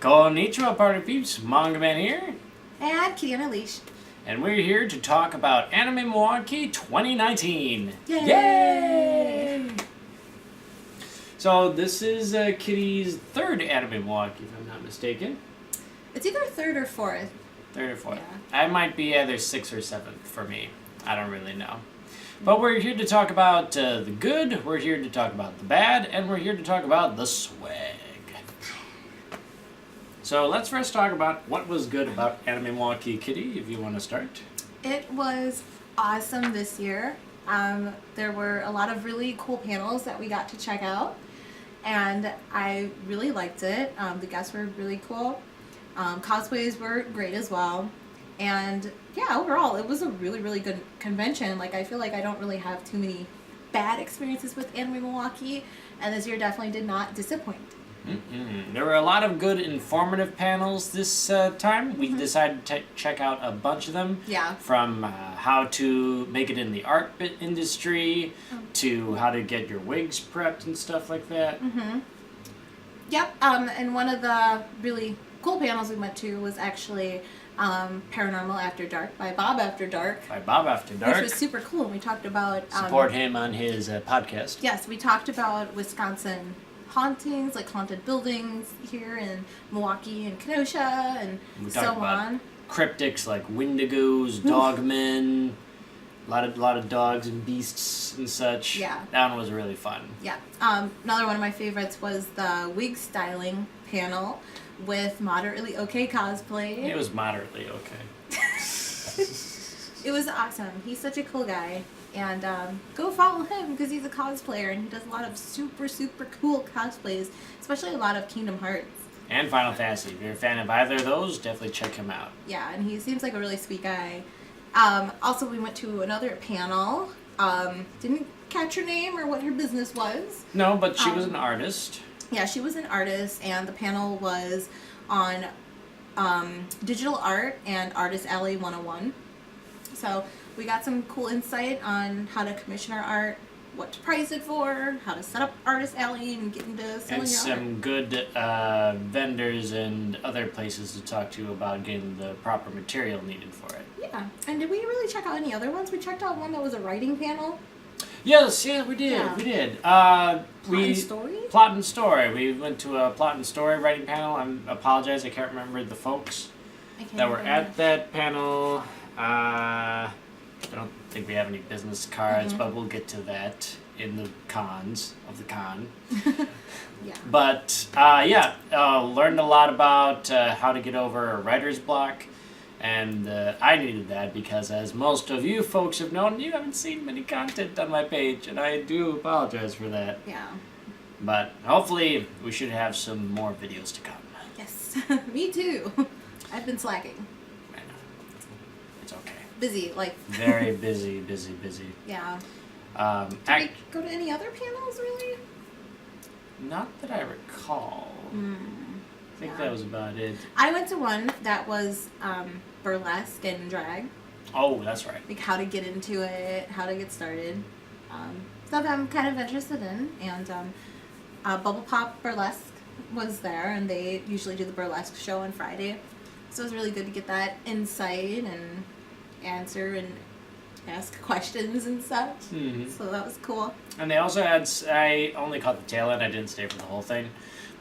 Konnichiwa, party peeps. MangaMan here. And KittieOnALeash. And we're here to talk about Anime Milwaukee 2019. Yay! Yay! So this is Kittie's third Anime Milwaukee, if I'm not mistaken. It's either third or fourth. Third or fourth. Yeah. I might be either sixth or seventh for me. I don't really know. But we're here to talk about the good, we're here to talk about the bad, and we're here to talk about the swag. So let's first talk about what was good about Anime Milwaukee. Kittie, if you want to start. It was awesome this year. There were a lot of really cool panels that we got to check out, and I really liked it. The guests were really cool. Cosplays were great as well. And yeah, overall, it was a really, really good convention. Like, I feel like I don't really have too many bad experiences with Anime Milwaukee, and this year definitely did not disappoint. There were a lot of good informative panels this time. We decided to check out a bunch of them. Yeah. From how to make it in the art industry to how to get your wigs prepped and stuff like that. Yep. And one of the really cool panels we went to was actually Paranormal After Dark by Bob After Dark. By Bob After Dark. Which was super cool. And we talked about... Support him on his podcast. Yes, we talked about Wisconsin hauntings, like haunted buildings here in Milwaukee and Kenosha and so on. Cryptics like Wendigos, Dogmen, a lot of dogs and beasts and such. Yeah. That one was really fun. Yeah. Another one of my favorites was the wig styling panel with Moderately Okay Cosplay. It was moderately okay. It was awesome. He's such a cool guy. And go follow him because he's a cosplayer and he does a lot of super, super cool cosplays, especially a lot of Kingdom Hearts. And Final Fantasy. If you're a fan of either of those, definitely check him out. Yeah, and he seems like a really sweet guy. Also, we went to another panel. Didn't catch her name or what her business was. No, but she was an artist. Yeah, she was an artist, and the panel was on digital art and Artist Alley 101. So we got some cool insight on how to commission our art, what to price it for, how to set up Artist Alley and get into selling your art. And some good vendors and other places to talk to about getting the proper material needed for it. Yeah. And did we really check out any other ones? We checked out one that was a writing panel. Yes, yeah, we did. Yeah. We did. Plot and Story? Plot and Story. We went to a Plot and Story writing panel. I apologize, I can't remember the folks that were at that panel. I don't think we have any business cards, but we'll get to that in the cons of the con. Yeah. But, learned a lot about how to get over a writer's block. And I needed that because, as most of you folks have known, you haven't seen many content on my page, and I do apologize for that. Yeah. But hopefully we should have some more videos to come. Yes. Me too. I've been slacking. I know. It's okay. Busy, like. Very busy. Yeah. Did we go to any other panels, really? Not that I recall. I think that was about it. I went to one that was burlesque and drag. Oh, that's right. Like how to get into it, how to get started. Stuff I'm kind of interested in. And Bubble Pop Burlesque was there, and they usually do the burlesque show on Friday. So it was really good to get that insight and answer and ask questions and such. So that was cool. And they also had, I only caught the tail end, I didn't stay for the whole thing.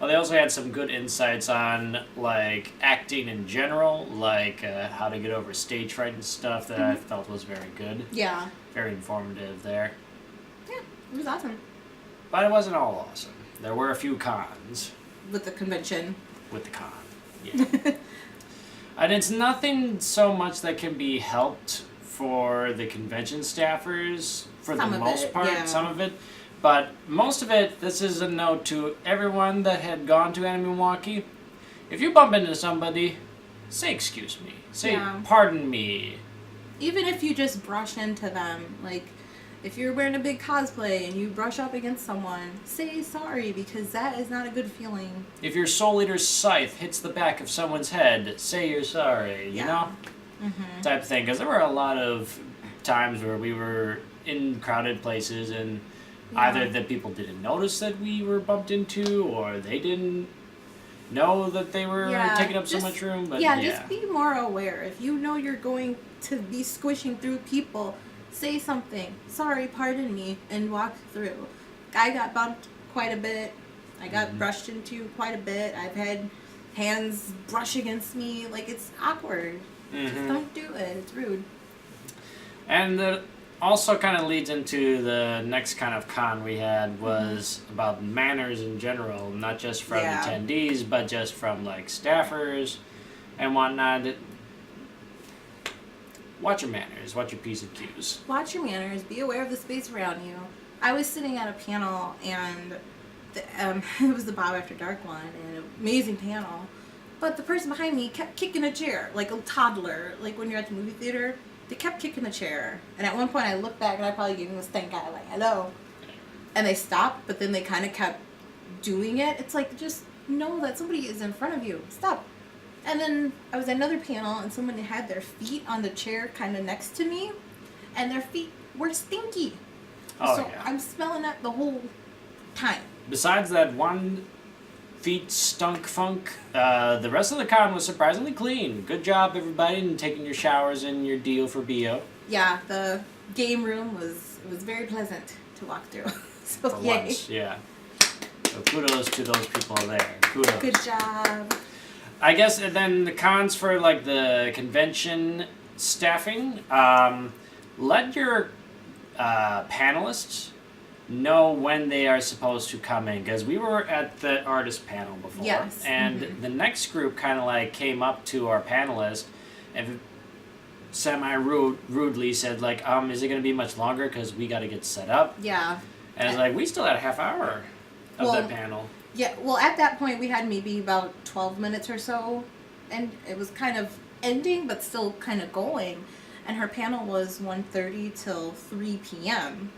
Well, they also had some good insights on, like, acting in general, like how to get over stage fright and stuff that I felt was very good. Yeah. Very informative there. Yeah, it was awesome. But it wasn't all awesome. There were a few cons. With the convention. With the con, yeah. And it's nothing so much that can be helped for the convention staffers, for the most part, some of it. But most of it, this is a note to everyone that had gone to Anime Milwaukee. If you bump into somebody, say excuse me. Say pardon me. Even if you just brush into them, like if you're wearing a big cosplay and you brush up against someone, say sorry because that is not a good feeling. If your Soul Eater's scythe hits the back of someone's head, say you're sorry, you know? Type of thing. Because there were a lot of times where we were in crowded places and either the people didn't notice that we were bumped into or they didn't know that they were taking up so much room. But just be more aware. If you know you're going to be squishing through people, say something. Sorry, pardon me, and walk through. I got bumped quite a bit. I got brushed into quite a bit. I've had hands brush against me. Like, it's awkward. Just don't do it. It's rude. And that also kind of leads into the next kind of con we had was about manners in general, not just from attendees, but just from like staffers and whatnot. Watch your manners. Watch your P's and Q's. Watch your manners. Be aware of the space around you. I was sitting at a panel, and it was the Bob After Dark one, and an amazing panel. But the person behind me kept kicking a chair, like a toddler, like when you're at the movie theater. They kept kicking the chair. And at one point I looked back, and I probably gave them a stink eye, like, hello. And they stopped, but then they kind of kept doing it. It's like, just know that somebody is in front of you. Stop. And then I was at another panel, and someone had their feet on the chair kind of next to me, and their feet were stinky. So I'm smelling that the whole time. Besides that one feet stunk funk, the rest of the con was surprisingly clean. Good job, everybody, in taking your showers and your deal for BO. Yeah, the game room was very pleasant to walk through. So for yay. once, yeah. So kudos to those people there. Kudos. Good job. I guess, and then the cons for like the convention staffing, let your panelists know when they are supposed to come in, because we were at the artist panel before, and the next group kind of like came up to our panelist and semi-rudely said like, is it going to be much longer because we got to get set up? Yeah. And it's like, we still had a half hour of that panel. Yeah, well, at that point we had maybe about 12 minutes or so, and it was kind of ending but still kind of going, and her panel was 1:30 till 3 p.m.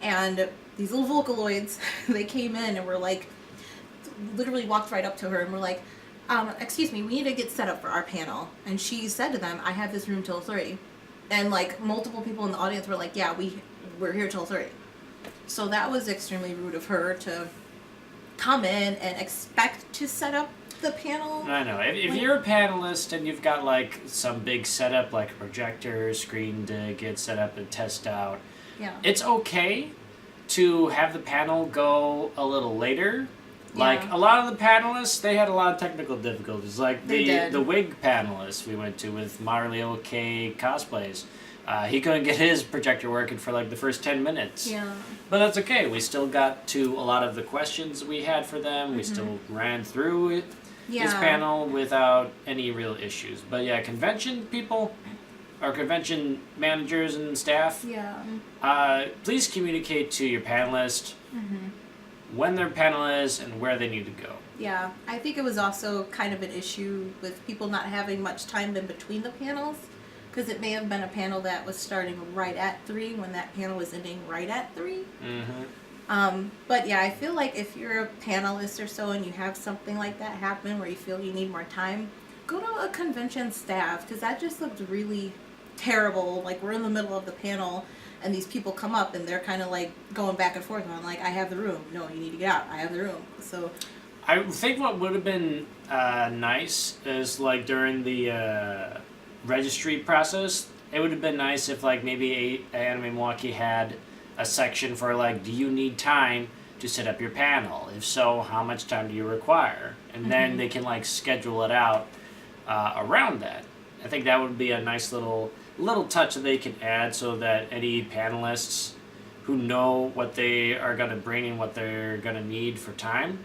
And these little Vocaloids, they came in and were like, literally walked right up to her and were like, excuse me, we need to get set up for our panel. And she said to them, I have this room till 3. And like multiple people in the audience were like, yeah, we're here till 3. So that was extremely rude of her to come in and expect to set up the panel. I know. If you're a panelist and you've got like some big setup, like a projector, screen to get set up and test out, it's okay to have the panel go a little later. Like a lot of the panelists, they had a lot of technical difficulties. Like the wig panelist we went to with Mario K cosplays. He couldn't get his projector working for like the first 10 minutes. Yeah. But that's okay. We still got to a lot of the questions we had for them. We still ran through his panel without any real issues. But yeah, convention people, or convention managers and staff, please communicate to your panelist when their panel is and where they need to go. Yeah, I think it was also kind of an issue with people not having much time in between the panels, because it may have been a panel that was starting right at 3 when that panel was ending right at 3. But yeah, I feel like if you're a panelist or so and you have something like that happen where you feel you need more time, go to a convention staff, because that just looked really terrible. Like, we're in the middle of the panel and these people come up and they're kind of like going back and forth on like, I have the room. No, you need to get out. I have the room. So I think what would have been nice is like during the registry process, it would have been nice if like maybe Anime Milwaukee had a section for like, do you need time to set up your panel? If so, how much time do you require? And then they can like schedule it out around that. I think that would be a nice little touch that they can add, so that any panelists who know what they are going to bring and what they're going to need for time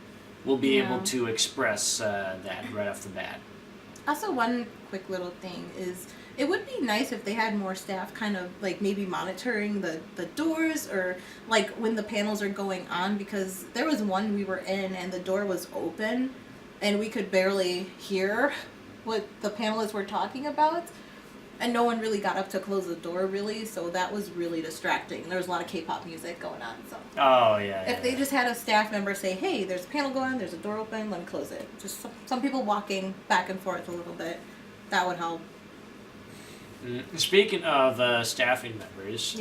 will be able to express that right off the bat. Also, one quick little thing is, it would be nice if they had more staff kind of like maybe monitoring the doors, or like when the panels are going on, because there was one we were in and the door was open and we could barely hear what the panelists were talking about, and no one really got up to close the door really, so that was really distracting. There was a lot of K-pop music going on, so if they just had a staff member say, hey, there's a panel going on, there's a door open, let me close it. Just some people walking back and forth a little bit, that would help. Speaking of staffing members,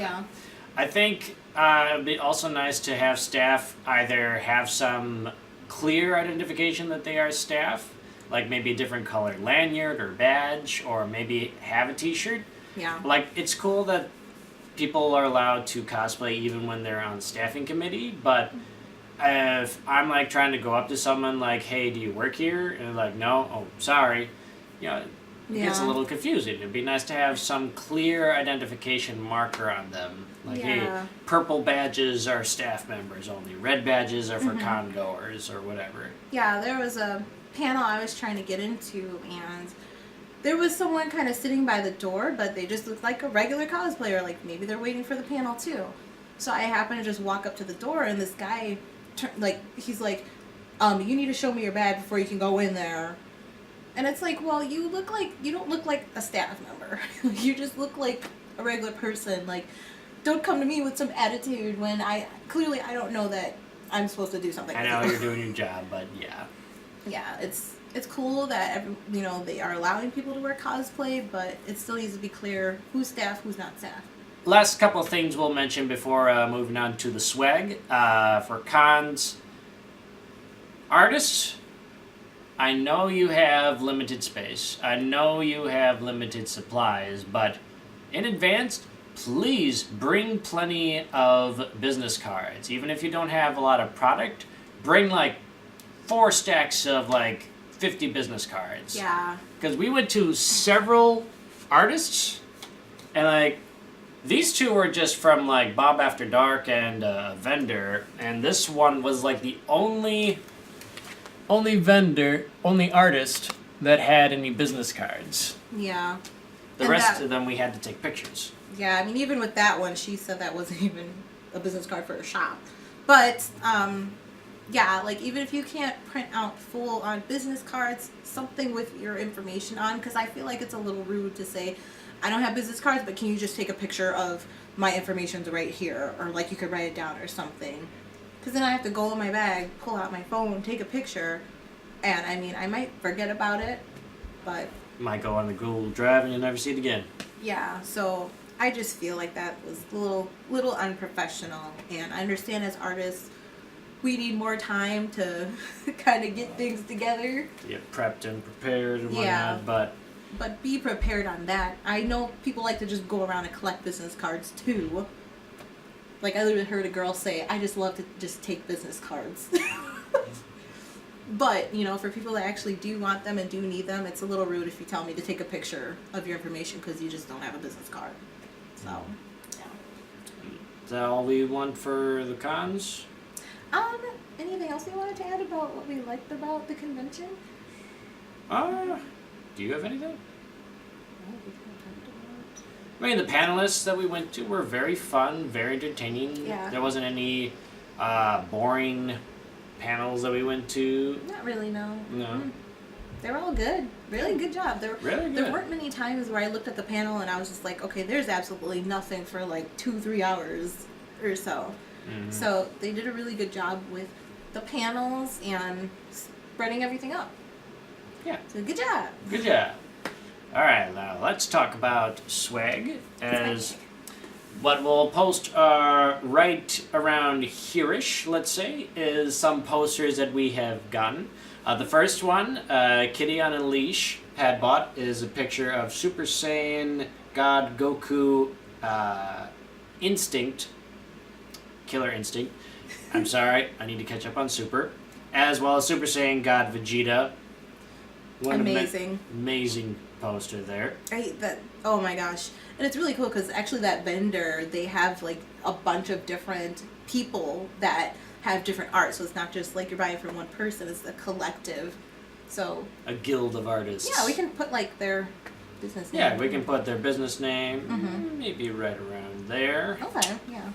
I think it'd be also nice to have staff either have some clear identification that they are staff, like maybe a different color lanyard or badge, or maybe have a t-shirt. Yeah. Like, it's cool that people are allowed to cosplay even when they're on staffing committee, but if I'm like trying to go up to someone like, hey, do you work here? And they're like, no, oh, sorry. You know, it gets a little confusing. It'd be nice to have some clear identification marker on them. Like, hey, purple badges are staff members only. Red badges are for con goers or whatever. Yeah, there was a panel I was trying to get into, and there was someone kind of sitting by the door, but they just looked like a regular cosplayer. Like, maybe they're waiting for the panel too. So I happened to just walk up to the door, and this guy, he's like, you need to show me your badge before you can go in there. And it's like, well, you don't look like a staff member. You just look like a regular person. Like, don't come to me with some attitude when I don't know that I'm supposed to do something. I know you're doing your job, but yeah. Yeah, it's cool that they are allowing people to wear cosplay, but it still needs to be clear who's staff, who's not staff. Last couple of things we'll mention before moving on to the swag. For cons, artists, I know you have limited space. I know you have limited supplies, but in advance, please bring plenty of business cards. Even if you don't have a lot of product, bring like 4 stacks of like 50 business cards. Yeah. Because we went to several artists, and like these two were just from like Bob After Dark and Vendor, and this one was like the only artist that had any business cards. Yeah. The rest of them we had to take pictures. Yeah, I mean, even with that one, she said that wasn't even a business card for her shop. But, yeah, like, even if you can't print out full-on business cards, something with your information on, because I feel like it's a little rude to say, I don't have business cards, but can you just take a picture of my information's right here, or, like, you could write it down or something. Because then I have to go in my bag, pull out my phone, take a picture, and, I mean, I might forget about it, but... Might go on the Google Drive and you'll never see it again. Yeah, so I just feel like that was a little unprofessional, and I understand as artists, we need more time to kind of get things together. To get prepped and prepared and whatnot, But be prepared on that. I know people like to just go around and collect business cards too. Like, I literally heard a girl say, I just love to just take business cards. But, you know, for people that actually do want them and do need them, it's a little rude if you tell me to take a picture of your information because you just don't have a business card. So, yeah. Is that all we want for the cons? Anything else you wanted to add about what we liked about the convention? Do you have anything? I mean, the panelists that we went to were very fun, very entertaining. Yeah. There wasn't any boring panels that we went to. Not really, no. No. Mm. They were all good. Really good job. Really good. There weren't many times where I looked at the panel and I was just like, okay, there's absolutely nothing for like 2-3 hours or so. Mm-hmm. So they did a really good job with the panels and spreading everything up. Yeah. So good job. Good job. All right, now let's talk about swag. As what we'll post right around here-ish, let's say, is some posters that we have gotten. The first one, KittieOnALeash had bought, is a picture of Super Saiyan God Goku Instinct, Killer Instinct. I'm sorry, I need to catch up on Super. As well as Super Saiyan God Vegeta. Amazing. Amazing poster there. Oh my gosh. And it's really cool because actually that vendor, they have like a bunch of different people that have different art. So it's not just like you're buying from one person, it's a collective. So a guild of artists. Yeah, we can put like their business name. Yeah, we can put their business name, maybe right around there. Okay, yeah.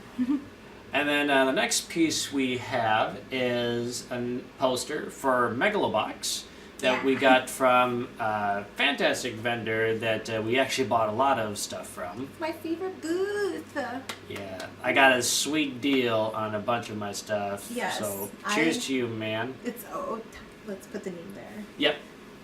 And then the next piece we have is a poster for Megalobox that we got from a fantastic vendor that we actually bought a lot of stuff from. My favorite booth. Yeah, I got a sweet deal on a bunch of my stuff. Yes. So cheers to you, man. Let's put the name there. Yep,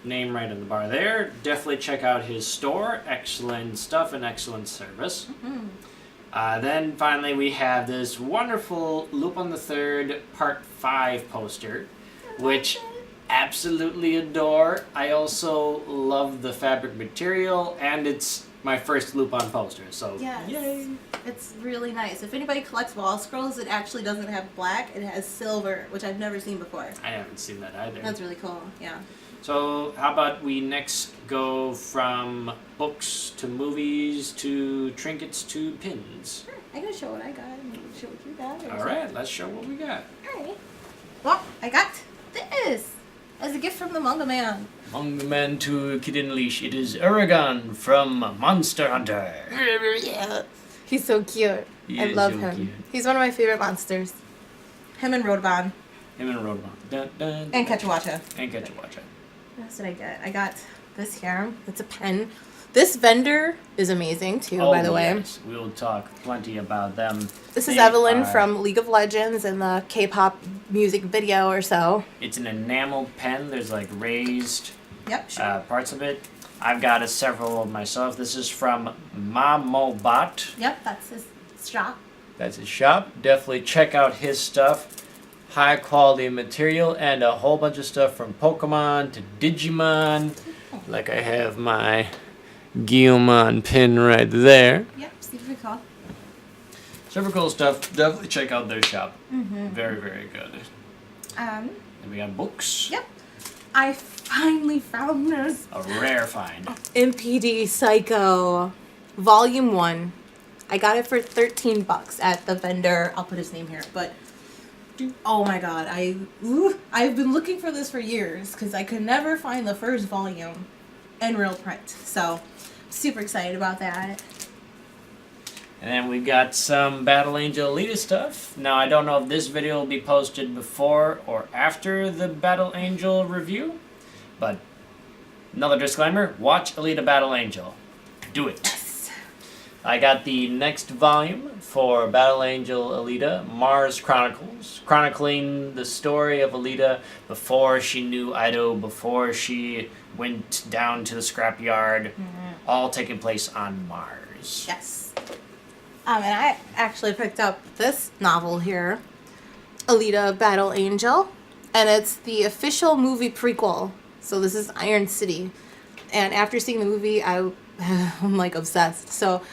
name right in the bar there. Definitely check out his store. Excellent stuff and excellent service. Mm-hmm. Then finally we have this wonderful Lupin the Third Part 5 poster. which absolutely adore. I also love the fabric material, and it's my first Lupin poster, so yes. Yay! It's really nice. If anybody collects wall scrolls, it actually doesn't have black, it has silver, which I've never seen before. I haven't seen that either. That's really cool, yeah. So how about we next go from books to movies to trinkets to pins? Sure. I'm going to show what I got and you show what you got. Alright, let's show what we got. Alright. Well, I got this as a gift from the MangaMan. MangaMan to KittieOnALeash. It is Aragon from Monster Hunter. Yeah. He's so cute. I love him. Cute. He's one of my favorite monsters. Him and Rodban. Dun, dun, and Ketchawacha. What else did I get? I got this here. It's a pen. This vendor is amazing too, by the way. Yes. We will talk plenty about them. This is Evelyn from League of Legends and the K-pop music video or so. It's an enamel pen. There's like raised parts of it. I've got several myself. This is from Mamobot. Yep, that's his shop. That's his shop. Definitely check out his stuff. High quality material and a whole bunch of stuff from Pokemon to Digimon. Like I have my Guillemon pin right there. Yep, super cool. Super cool stuff. Definitely check out their shop. Mm-hmm. Very, very good. And we got books. Yep. I finally found this. A rare find. MPD Psycho Volume 1. I got it for $13 at the vendor. I'll put his name here, but oh my god, I've been looking for this for years because I could never find the first volume in real print. So, super excited about that. And then we've got some Battle Angel Alita stuff. Now, I don't know if this video will be posted before or after the Battle Angel review, but another disclaimer, watch Alita Battle Angel. Do it. Yes. I got the next volume for Battle Angel Alita, Mars Chronicles, chronicling the story of Alita before she knew Ido, before she went down to the scrapyard, all taking place on Mars. Yes. And I actually picked up this novel here, Alita Battle Angel, and it's the official movie prequel. So this is Iron City. And after seeing the movie, I'm like obsessed. So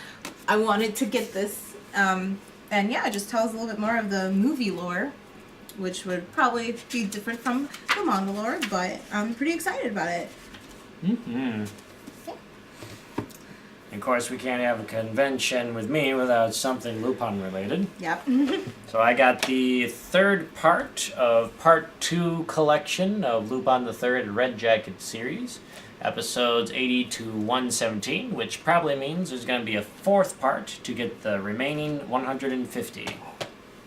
I wanted to get this. And yeah, it just tells a little bit more of the movie lore, which would probably be different from the manga lore, but I'm pretty excited about it. Mm-hmm. Of course, we can't have a convention with me without something Lupin related. Yep. So I got the third part of Part 2 collection of Lupin the Third Red Jacket series, episodes 80 to 117, which probably means there's going to be a fourth part to get the remaining 150.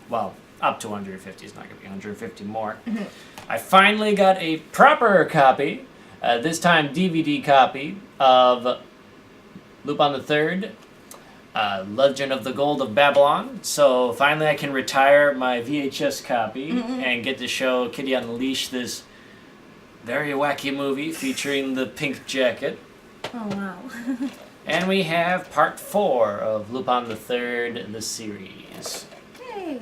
Well, up to 150. It's not going to be 150 more. I finally got a proper copy, this time DVD copy, of Lupin the Third, Legend of the Gold of Babylon. So finally I can retire my VHS copy and get to show KittieOnALeash this very wacky movie featuring the pink jacket. Oh, wow. And we have Part 4 of Lupin the Third, the series. Yay.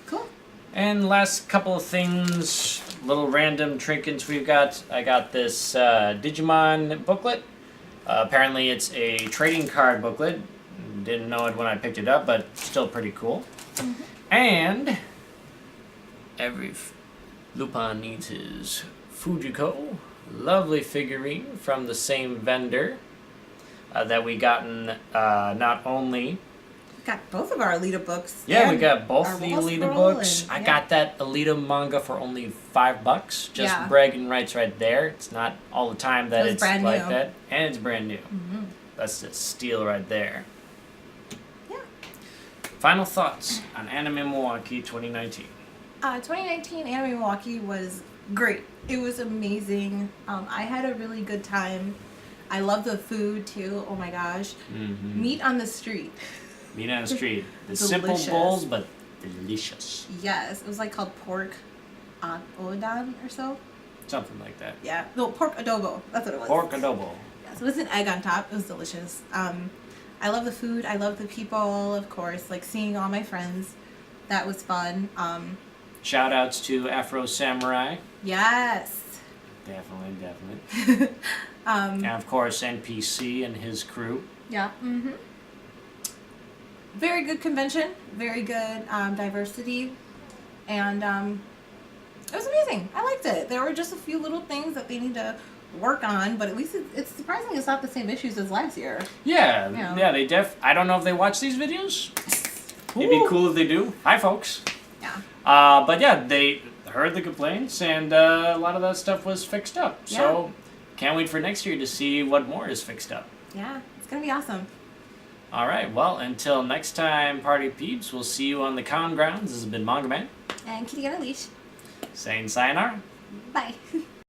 Cool. And last couple of things, little random trinkets we've got. I got this Digimon booklet. Apparently it's a trading card booklet. Didn't know it when I picked it up, but still pretty cool. And every Lupin needs his Fujiko. Lovely figurine from the same vendor that we gotten not only... Got both of our Alita books. Yeah, we got both the Alita books. And, I got that Alita manga for only $5. Just bragging rights right there. It's not all the time that it's like that. And it's brand new. That's a steal right there. Yeah. Final thoughts on Anime Milwaukee 2019. 2019 Anime Milwaukee was great. It was amazing. I had a really good time. I love the food too. Oh my gosh. Meat on the street. Meat on the street. The simple bowls, but delicious. Yes. It was like called pork odan or so. Something like that. Yeah. No, pork adobo. That's what it was. Pork adobo. Yeah, so it was an egg on top. It was delicious. I love the food. I love the people, of course. Like seeing all my friends. That was fun. Shout outs to Afro Samurai. Yes. Definitely. And of course, NPC and his crew. Yeah. Very good convention. Very good diversity. And it was amazing. I liked it. There were just a few little things that they need to work on, but at least it's surprising it's not the same issues as last year. Yeah, they I don't know if they watch these videos. It'd be cool if they do. Hi, folks. Yeah. But yeah, they heard the complaints, and a lot of that stuff was fixed up. Yeah. So, can't wait for next year to see what more is fixed up. Yeah, it's gonna be awesome. All right, well, until next time, party peeps, we'll see you on the con grounds. This has been MangaMan And Kittie on a Leash. saying sayonara. Bye.